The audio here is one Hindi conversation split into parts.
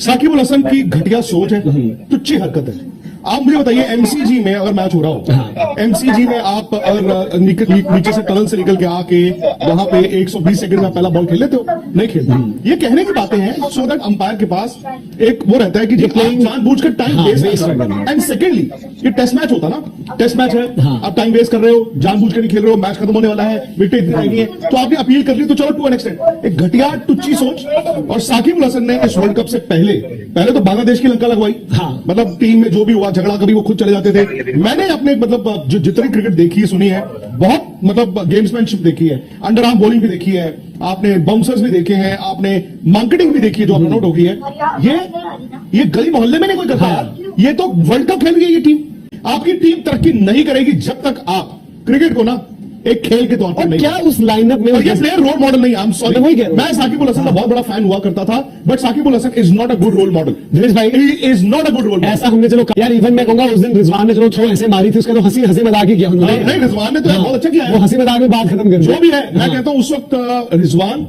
साकिब अल हसन की घटिया सोच है, टुच्ची हरकत है। आप मुझे बताइए, एमसीजी में अगर मैच हो रहा हो, एमसीजी में आप अगर नीचे से टनल से निकल के आके वहां पे 120 सेकंड में पहला बॉल खेल लेते हो? नहीं खेलते। ये कहने की बातें हैं सो दैट अंपायर के पास एक वो रहता है कि जानबूझकर टाइम वेस्ट करना। एंड सेकेंडली, ये टेस्ट मैच होता ना, टेस्ट मैच है, आप टाइम वेस्ट कर रहे हो, जानबूझकर नहीं खेल रहे हो, मैच खत्म होने वाला है, विकेट इतनी रहेगी है, तो आपने अपील कर ली, तो चलो टू एन एक्सटेंड। एक घटिया टुच्ची सोच। और साकिब अल हसन ने इस वर्ल्ड कप से पहले तो बांग्लादेश की लंका लगवाई। मतलब टीम में जो भी हुआ झगड़ा, कभी वो खुद चले जाते थे। मैंने अपने मतलब जो जितनी क्रिकेट देखी है, सुनी है, बहुत मतलब गेम्समैनशिप देखी है, अंडर आर्म बॉलिंग भी देखी है, आपने बाउंसर्स भी देखे हैं, आपने मार्केटिंग भी देखी है जो रन आउट हो गई है। ये गली मोहल्ले में नहीं कोई करता यार। ये तो वर्ल्ड कप खेल गई ये टीम। आपकी टीम तरक्की नहीं करेगी जब तक आप क्रिकेट को ना एक खेल के तौर पर नहीं। क्या उस लाइनअप में ये प्लेयर रोल मॉडल नहीं। आई एम सॉरी, मैं साकिब अल हसन का बहुत बड़ा फैन हुआ करता था, but Shakib Al Hasan is not a good role model. Dinesh भाई, he is not a good role model. ऐसा हमने चलो यार, इवन मैं कहूंगा उस दिन रिजवान ने चलो थ्रो ऐसे मारी थी, उसका तो हंसी मजाक ही किया उन्होंने। नहीं, रिजवान ने तो बहुत अच्छा किया, वो हंसी मजाक में बात खत्म कर जो भी है। मैं कहता हूं उस वक्त रिजवान,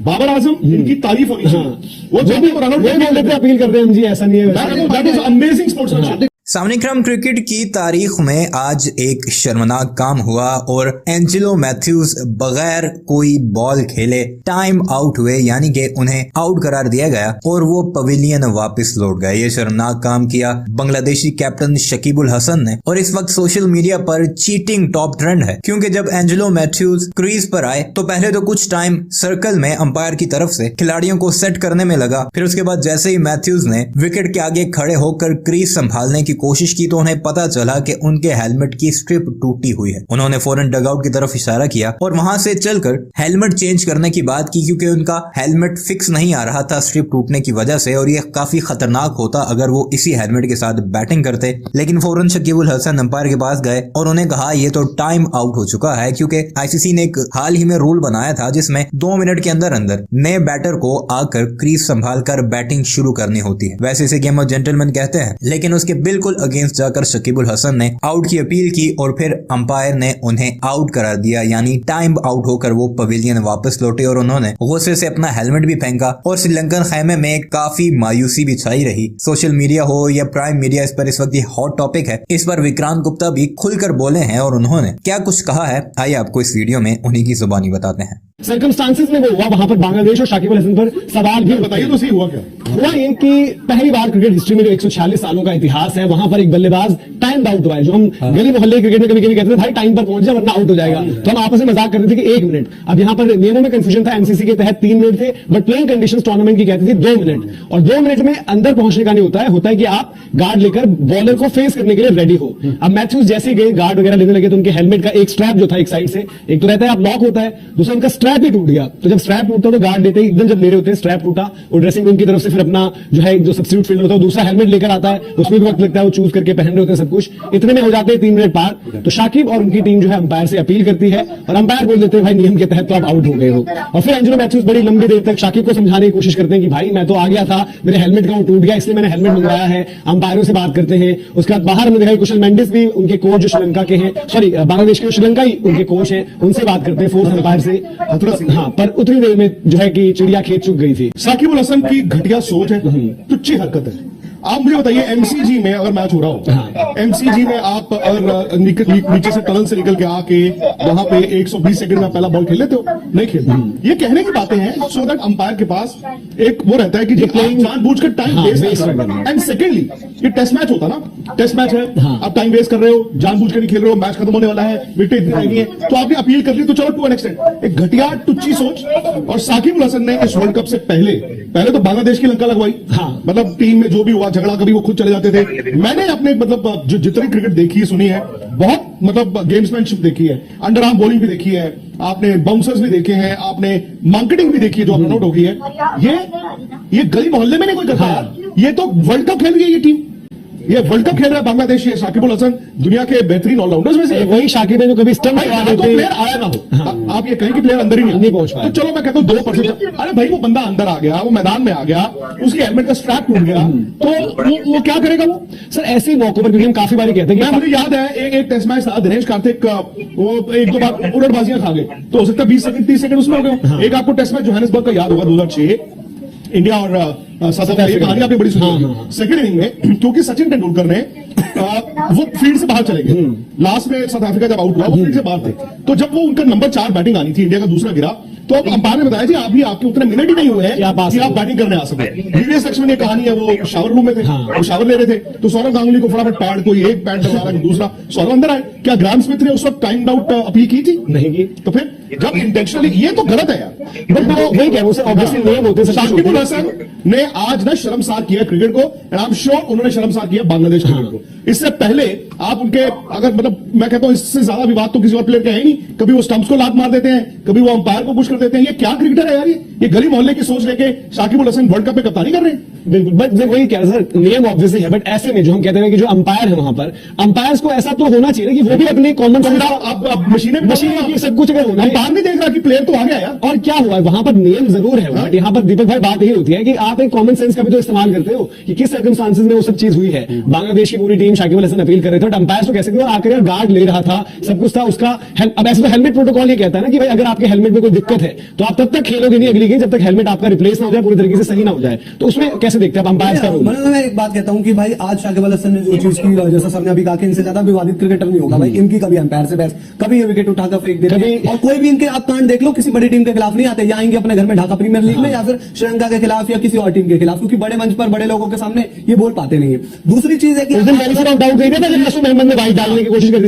बाबर आजम, इनकी तारीफ होनी चाहिए। वो जो भी रन आउट अपील करते हैं हम जी, ऐसा नहीं है। That is amazing sportsmanship. सामने क्रिकेट की तारीख में आज एक शर्मनाक काम हुआ और एंजेलो मैथ्यूज बगैर कोई बॉल खेले टाइम आउट हुए, यानी कि उन्हें आउट करार दिया गया और वो पवेलियन वापस लौट गए। ये शर्मनाक काम किया बांग्लादेशी कैप्टन शकीब अल हसन ने और इस वक्त सोशल मीडिया पर चीटिंग टॉप ट्रेंड है, क्योंकि जब एंजेलो मैथ्यूज क्रीज पर आए तो पहले तो कुछ टाइम सर्कल में अंपायर की तरफ से खिलाड़ियों को सेट करने में लगा। फिर उसके बाद जैसे ही मैथ्यूज ने विकेट के आगे खड़े होकर क्रीज संभालने की कोशिश की तो उन्हें पता चला कि उनके हेलमेट की स्ट्रिप टूटी हुई है। उन्होंने फौरन डगआउट की तरफ इशारा किया और वहां से चलकर हेलमेट चेंज करने की बात की, क्योंकि उनका हेलमेट फिक्स नहीं आ रहा था स्ट्रिप टूटने की वजह से, और ये काफी खतरनाक होता अगर वो इसी हेलमेट के साथ बैटिंग करते। लेकिन फौरन शकीब अल हसन अंपायर के पास गए और उन्हें कहा ये तो टाइम आउट हो चुका है, क्योंकि आईसीसी ने एक हाल ही में रूल बनाया था जिसमें 2 मिनट के अंदर अंदर नए बैटर को आकर क्रीज संभाल कर बैटिंग शुरू करनी होती है। वैसे इसे गेम ऑफ जेंटलमैन कहते हैं, लेकिन उसके बिल्कुल अगेंस्ट जाकर शकीब अल हसन ने आउट की अपील की और फिर अंपायर ने उन्हें आउट करार दिया, यानी टाइम आउट होकर वो पवेलियन वापस लौटे और उन्होंने गुस्से से अपना हेलमेट भी फेंका। और श्रीलंकन खेमे में काफी मायूसी भी छाई रही। सोशल मीडिया हो या प्राइम मीडिया, इस पर इस वक्त ये हॉट टॉपिक है। इस पर विक्रांत गुप्ता भी खुलकर बोले हैं और उन्होंने क्या कुछ कहा है, आइए आपको इस वीडियो में उन्हीं की जुबानी बताते हैं। सर्कमस्टांसेस में वो हुआ, वहां पर बांग्लादेश और शाकिब अल हसन पर सवाल भी बताइए तो सही हुआ क्या? हुआ ये कि पहली बार क्रिकेट हिस्ट्री में जो 146 सालों का इतिहास है, वहां पर एक बल्लेबाज टाइम आउट हुआ है। जो हम गली मोहल्ले क्रिकेट में कभी कभी कहते थे भाई टाइम पर पहुंच जाए वरना आउट हो जाएगा, तो हम आपस में मजाक करते थे कि 1 मिनट। अब यहाँ पर नियमों में कंफ्यूजन था, एमसीसी के तहत 3 मिनट थे, बट प्लेइंग कंडीशंस टूर्नामेंट की कहती थी 2 मिनट। और 2 मिनट में अंदर पहुंचने का नहीं होता है कि आप गार्ड लेकर बॉलर को फेस करने के लिए रेडी हो। अब मैथ्यूज जैसे गए गार्ड वगैरह लेने लगे तो उनके हेलमेट का एक स्ट्रैप जो था एक साइड से, एक तो रहता है आप लॉक होता है, दूसरा उनका स्ट्रैप ही टूट गया। तो जब स्ट्रैप टूटता तो गार्ड लेते ही एकदम जब ले रहे होते हैं स्ट्रैप टूटा, और ड्रेसिंग रूम की तरफ से फिर अपना जो है जो सब्स्टिट्यूट फील्डर होता है दूसरा हेलमेट लेकर आता है, उसमें भी वक्त लगता है, वो चूज करके पहन रहे होते हैं सब कुछ। इतने में हो जाते हैं 3 मिनट पार। तो शाकिब और उनकी टीम जो है अंपायर से अपील करती है और अंपायर बोल देते हैं भाई नियम के तहत तो आप आउट हो गए हो। और फिर एंजेलो मैथ्यूज बड़ी लंबी देर तक शाकिब को समझाने की कोशिश करते हैं कि भाई मैं तो आ गया था, मेरे हेलमेट का वो टूट गया इसलिए मैंने हेलमेट मंगवाया है। अंपायरों से बात करते हैं। उसके बाद बाहर हमने देखा कुशल मेंडिस भी उनके कोच जो श्रीलंका के हैं, सॉरी बांग्लादेश के श्रीलंका ही उनके कोच हैं, उनसे बात करते हैं फोर्थ अंपायर से। हाँ, पर उतनी देर में जो है कि चिड़िया खेत चुक गई थी। साकिब अल हसन की घटिया सोच है, टुच्ची हरकत है। आप मुझे बताइए, एमसीजी में अगर मैच हो रहा हो, एमसीजी में आप अगर नीचे से टनल से निकल के आके वहां पे 120 सेकंड में पहला बॉल खेल लेते हो? नहीं खेलते। ये कहने की बातें हैं सो दैट अंपायर के पास एक वो रहता है कि जानबूझकर टाइम वेस्ट करना। एंड सेकेंडली, ये टेस्ट मैच होता ना, टेस्ट मैच है, आप टाइम वेस्ट कर रहे हो, जानबूझकर नहीं खेल रहे हो, मैच खत्म होने वाला है, विकेट इतनी रहेगी है, तो आपने अपील कर ली, तो चलो टू एन एक्सटेंड। एक घटिया टुच्ची सोच। और साकिब अल हसन ने इस वर्ल्ड कप से पहले तो बांग्लादेश की लंका लगवाई। मतलब टीम में जो भी हुआ झगड़ा, कभी वो खुद चले जाते थे। मैंने अपने मतलब जो जितनी क्रिकेट देखी है सुनी है, बहुत मतलब गेम्समैनशिप देखी है, अंडर आर्म बॉलिंग भी देखी है, आपने बाउंसर्स भी देखे हैं, आपने मार्केटिंग भी देखी है जो रन आउट हो गई है। ये गली मोहल्ले में नहीं कोई करता यार। ये तो वर्ल्ड कप खेल गई ये टीम। ये वर्ल्ड कप खेल रहा है बांग्लादेश। साकिब अल हसन दुनिया के बेहतरीन ऑलराउंडर्स में से वही शाकिब है जो कभी स्टंप तो प्लेयर आया ना हो। आप ये कहें कि प्लेयर अंदर ही नहीं पहुंच पाया, तो चलो मैं कहता हूं 2%। अरे भाई वो बंदा अंदर आ गया, वो मैदान में आ गया, उसके हेलमेट का स्ट्रैप टूट गया, तो वो क्या करेगा वो? सर ऐसे ही मौकों पर, क्योंकि हम काफी बार कहते हैं, मुझे याद है एक टेस्ट मैच था, दिनेश कार्तिक वो 1-2 बार उड़नबाजियां खा गए, तो हो सकता है 20 सेकंड 30 सेकंड उसमें हो गए। एक आपको टेस्ट मैच जोहानिसबर्ग का याद होगा 2006, इंडिया और साउथ अफ्रीका, ये कहानी आपने बड़ी सुनी। सेकंड इनिंग में क्योंकि सचिन तेंदुलकर ने वो फील्ड से बाहर चले गए, लास्ट में साउथ अफ्रीका जब आउट हुआ वो फील्ड से बाहर थे, तो जब वो उनका नंबर 4 बैटिंग आनी थी, इंडिया का दूसरा गिरा, तो अब अंपायर ने बताया जी अभी आपके उतने मिनट ही नहीं हुए हैं कि आप बैटिंग करने आ सकते हैं। वीडियो सेक्शन में ये कहानी है, वो शावर रूम में थे, वो शावर ले रहे थे, तो सौरव गांगुली को फटाफट पैड, कोई एक पैड डलवा रहा है, दूसरा सौरव अंदर आए। क्या ग्राम स्मिथ ने उस वक्त टाइम आउट अपील की थी? नहीं की। तो फिर जब इंटेंशनली, ये तो गलत है यार। बट वो वही कह रहा हूं, ऑब्वियसली नियम होते हैं। शाकिब अल हसन ने आज ना शर्मसार किया क्रिकेट को, एंड आई एम श्योर उन्होंने शर्मसार किया बांग्लादेश क्रिकेट को। इससे पहले आप उनके, अगर मतलब मैं कहता हूं इससे ज्यादा विवाद तो किसी और प्लेयर का है नहीं। कभी वो स्टंप्स को लात मार देते हैं, कभी वो अंपायर को पुश कर देते हैं। ये क्या क्रिकेटर है यार? ये गली मोहल्ले की सोच लेके शाकिब अल हसन वर्ल्ड कप में कप्तानी कर रहे हैं। बिल्कुल, बट मैं वही कह रहा सर, नियम ऑब्वियसली है, बट ऐसे में जो हम कहते हैं कि जो अंपायर है वहां पर, अंपायर्स को ऐसा तो होना चाहिए कि वो भी अपने कॉमन सेंस, अब मशीनें सब कुछ अगर होना है, अंपायर नहीं देख रहा कि प्लेयर तो आ गया यार। और क्या हुआ है वहां पर, नियम जरूर है, बट यहाँ पर दीपक भाई बात यही होती है कि आप एक कॉमन सेंस का भी तो इस्तेमाल करते हो कि किस सर्कमस्टांसेस में वो सब चीज हुई है। बांग्लादेश की पूरी टीम शाकिब अल हसन अपील कर रहे थे, बट अंपायर्स तो कैसे थे, आकर यार गार्ड ले रहा था, सब कुछ था उसका। अब ऐसे तो हेलमेट प्रोटोकॉल ये कहता है ना कि भाई अगर आपके हेलमेट में कोई दिक्कत है तो आप तब तक खेलोगे नहीं अगली गेम जब तक हेलमेट आपका रिप्लेस ना हो जाए, पूरी तरीके से सही ना हो जाए। तो उसमें कैसे देखते हैं आप अंपायर्स का रोल? मैं एक बात कहता हूं कि भाई आज शाकिब अल हसन ने जो चीज की, जैसा सर ने अभी कहा कि इनसे ज्यादा विवादित क्रिकेटर नहीं होगा भाई। इनकी कभी अंपायर से बहस, कभी ये विकेट उठाकर फेंक देते हैं, और कोई भी इनके आप कांड देख लो, किसी बड़ी टीम के खिलाफ नहीं आते, या आएंगे अपने घर में ढाका प्रीमियर लीग में, या फिर श्रीलंका के खिलाफ या किसी और टीम के खिलाफ, क्योंकि बड़े मंच पर बड़े लोगों के सामने ये बोल पाते नहीं है। दूसरी चीज है कि बेनिफिट ऑफ डाउट दे दिया था जब नसूर अहमद ने वाइड डालने की कोशिश कर दी,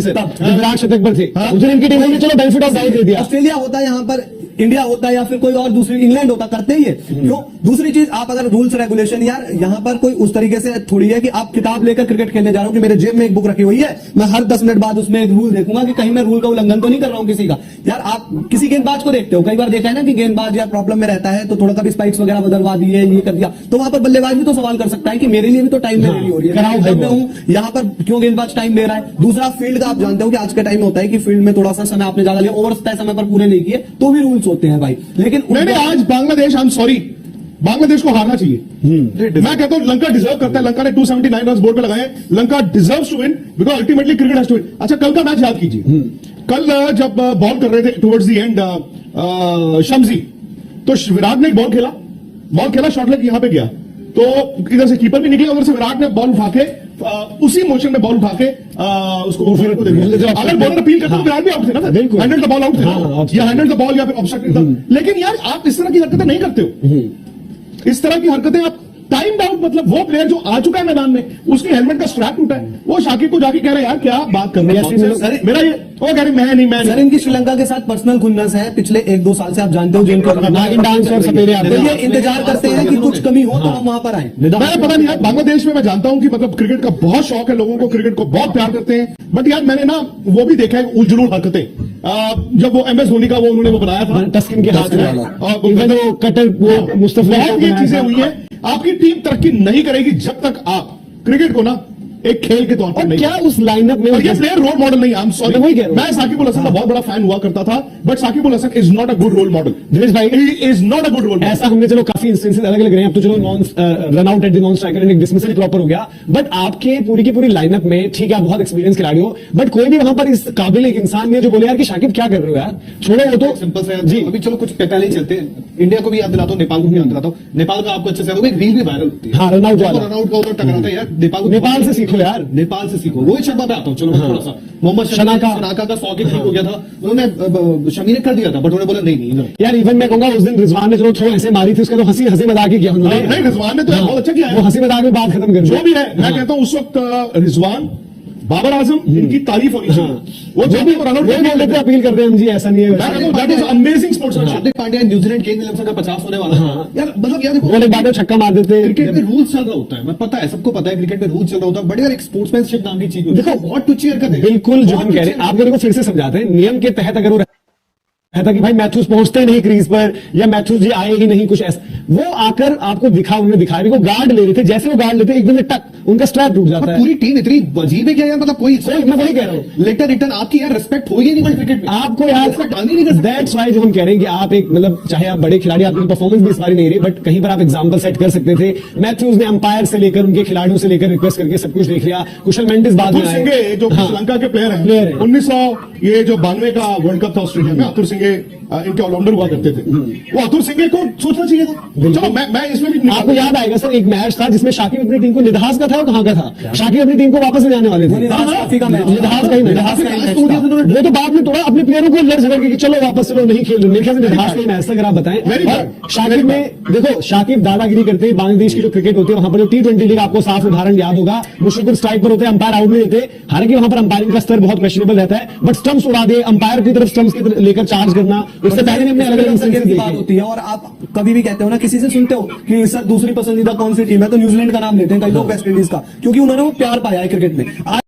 विराट शतक पर थे, उस दिन इनकी टीम ने चलो बेनिफिट ऑफ डाउट दे दिया। ऑस्ट्रेलिया होता है यहाँ पर, इंडिया होता है, या फिर कोई और दूसरी इंग्लैंड होता, करते ही है क्यों? दूसरी चीज, आप अगर रूल्स रेगुलेशन, यार यहाँ पर कोई उस तरीके से थोड़ी है कि आप किताब लेकर क्रिकेट खेलने जा रहे हो कि मेरे जेब में एक बुक रखी हुई है, मैं हर 10 मिनट बाद उसमें एक रूल देखूंगा कि कहीं मैं रूल का उल्लंघन तो नहीं कर रहा हूं किसी का। यार आप किसी गेंदबाज को देखते हो, कई बार देखा है ना कि गेंदबाज यार प्रॉब्लम में रहता है, तो थोड़ा कभी स्पाइक्स वगैरह बदलवा दिए, ये कर दिया, तो वहां पर बल्लेबाज भी तो सवाल कर सकता है कि मेरे लिए भी तो टाइम देनी हो रही है, मैं हूं यहाँ पर, क्यों गेंदबाज टाइम ले रहा है? दूसरा फील्ड का आप जानते हो कि आज के टाइम होता है कि फील्ड में थोड़ा सा समय आपने ज्यादा लिया, ओवर तय समय पर पूरे नहीं किए तो भी रूल्स होते हैं भाई। लेकिन नहीं, आज Bangladesh, I am sorry, Bangladesh को हारना चाहिए। मैं कहता हूं लंका डिजर्व करता है। लंका ने 279 रन बोर्ड पे लगाए। Lanka deserves to win because ultimately cricket has to win. अच्छा, कल का मैच याद कीजिए। कल जब बॉल कर रहे थे टुवर्ड्स द एंड शम्सी, तो विराट ने एक बॉल खेला, शॉट लेग यहां पे गया, तो इधर से कीपर भी निकले, उधर से विराट ने बॉल उठा के उसी मोशन में बॉल उठा के उसको फिर को देखिए। अगर बॉलर अपील करते तो विराट भी आउट थे ना, हैंडल द बॉल आउट थे, या हैंडल द बॉल या फिर ऑब्स्ट्रक्ट था। लेकिन यार आप इस तरह की हरकतें नहीं करते हो। इस तरह की हरकतें आप टाइम आउट, मतलब वो प्लेयर जो आ चुका है मैदान में, उसके हेलमेट का स्ट्रैप टूटा है, वो शाकिब को जाके कह रहे यार क्या बात कर रहे हैं, मेरा ये, वो कह रहे मैं नहीं। सर इनकी श्रीलंका के साथ पर्सनल खुन्नस है पिछले 1-2 साल से, आप जानते हो, जिनको नागिन डांस और सपेरे आते हैं, ये इंतजार करते हैं कि कुछ कमी हो तो हम वहां पर आए। मैं पता नहीं यार, बांग्लादेश में मैं जानता हूं कि मतलब क्रिकेट का बहुत शौक है लोगों को, क्रिकेट को बहुत प्यार करते हैं, बट यार मैंने ना वो भी देखा है उलझुल हरकतें, जब वो MS धोनी का वो उन्होंने वो बनाया था टस्किन के हाथ में, वो कटर, वो मुस्तफा, ये चीजें हुई है। आपकी टीम तरक्की नहीं करेगी जब तक आप क्रिकेट को ना एक खेल के तौर पर नहीं। क्या उस लाइनअप में ये प्लेयर रोल मॉडल नहीं, आई एम सॉरी, मैं साकिब अल हसन का बहुत बड़ा फैन हुआ करता था, but Shakib Al Hasan is not a good role model. Dinesh भाई, he is not a good role model. ऐसा हमने चलो काफी इंस्टेंसेस अलग अलग रहे, अब तो चलो non run out at the non striker end dismissal proper हो गया, बट आपके पूरी की पूरी लाइनअप में ठीक है, आप बहुत एक्सपीरियंस खिलाड़ी हो, बट कोई भी वहां पर इस काबिल एक इंसान ने जो बोले यार कि शाकिब क्या कर रहे हो यार, छोड़ो वो तो सिंपल से जी। अभी चलो कुछ पहले ही चलते हैं, इंडिया को भी याद दिलाता हूं, नेपाल को भी याद दिलाता हूं। नेपाल का आपको अच्छे से एक रील भी वायरल होती है, हाँ, रन आउट का उधर टकराता है यार, नेपाल से सीखो यार, नेपाल से सीखो। रोहित शर्मा पे आता हूँ, चलो थोड़ा सा, मोहम्मद शनाका का 100 के ठीक हो गया था, उन्होंने शमी ने कर दिया था, बट उन्होंने बोला नहीं यार। इवन मैं कहूंगा उस दिन रिजवान ने चलो थ्रो ऐसे मारी थी, उसका तो हंसी मजाक ही किया उन्होंने। नहीं, रिजवान ने तो बहुत अच्छा किया, वो हंसी मजाक में बात खत्म कर दी, जो भी है। मैं कहता हूँ उस वक्त रिजवान, बाबर आजम, इनकी तारीफ होनी चाहिए। वो जो भी रन आउट अपील करते हैं हम जी, ऐसा नहीं है, that is amazing sportsmanship. Hardik Pandya New Zealand Kane Williamson का 50 होने वाला है यार, मतलब यार वो लोग बाद छक्का मार देते हैं। क्रिकेट में रूल्स चल रहा होता है, मैं पता है, सबको पता है क्रिकेट में रूल्स चल रहा होता है, बट यार एक स्पोर्ट्समैनशिप नाम की चीज देखो, बहुत टू चीयर करते हैं। बिल्कुल जो हम कह रहे हैं, आप मेरे को फिर से समझाते हैं, नियम के तहत अगर वो कहता कि भाई मैथ्यूज पहुंचते नहीं क्रीज पर, या मैथ्यूज जी आए ही नहीं, कुछ ऐसा, वो आकर आपको उन्होंने दिखाया, वो गार्ड ले रहे थे, जैसे वो गार्ड लेते एकदम से टक उनका स्ट्रैप टूट जाता है। पूरी टीम इतनी अजीब है क्या यार, मतलब कोई मैं वही कह रहा हूँ, लेटर रिटर्न आपकी यार रिस्पेक्ट होगी नहीं क्रिकेट में, आपको यार रिस्पेक्ट आनी नहीं कर। दैट्स व्हाई जो हम कह रहे हैं कि आप एक मतलब चाहे आप बड़े खिलाड़ी, आपकी परफॉर्मेंस भी इस बार नहीं रही, बट कहीं पर आप एग्जांपल सेट कर सकते थे। मैथ्यूज ने अंपायर से लेकर उनके खिलाड़ियों से लेकर रिक्वेस्ट करके सब कुछ देख लिया। कुशल मेंडिस बाद में आए, जो श्रीलंका के प्लेयर हैं, 1992 का वर्ल्ड कप था ऑस्ट्रेलिया में, अतुर सिंह इनके ऑलराउंडर हुआ करते थे, वो अतुल सिंह को सोचना चाहिए था। चलो मैं इसमें भी आपको याद आएगा सर, एक मैच था जिसमें शाकिब अपनी टीम को निधास का था, और कहाँ का था, शाकिब अपनी टीम को वापस ले जाने वाले थे। निधास का मैच, निधास का ही निधास का ही मैच था। वो तो बाद में थोड़ा अपने प्लेयरों को लड़ झगड़ के कि चलो वापस चलो नहीं खेल रहे, मेरे ख्याल से निधास का ही मैच था, अगर आप बताएं। और शाकिब में देखो, शाकिब दादागिरी करते हैं, बांग्लादेश की जो क्रिकेट होती है वहां पर जो T20 लीग, आपको साफ उदाहरण याद होगा, मुश्किल स्ट्राइक पर होते हैं, अंपायर आउट नहीं देते, हालांकि वहां पर अंपायरिंग का स्तर बहुत क्वेश्चनेबल रहता है, बट स्टंप्स उड़ा दे, अंपायर की तरफ स्टंप्स की लेकर चार्ज करना, उससे पहले भी हमने अलग अलग इंसिडेंट की बात होती है। और आप कभी भी कहते हो ना, किसी से सुनते हो कि सर दूसरी पसंदीदा कौन सी टीम है, तो न्यूजीलैंड का नाम लेते हैं कई लोग, वेस्ट इंडीज का, क्योंकि उन्होंने वो प्यार पाया है क्रिकेट में।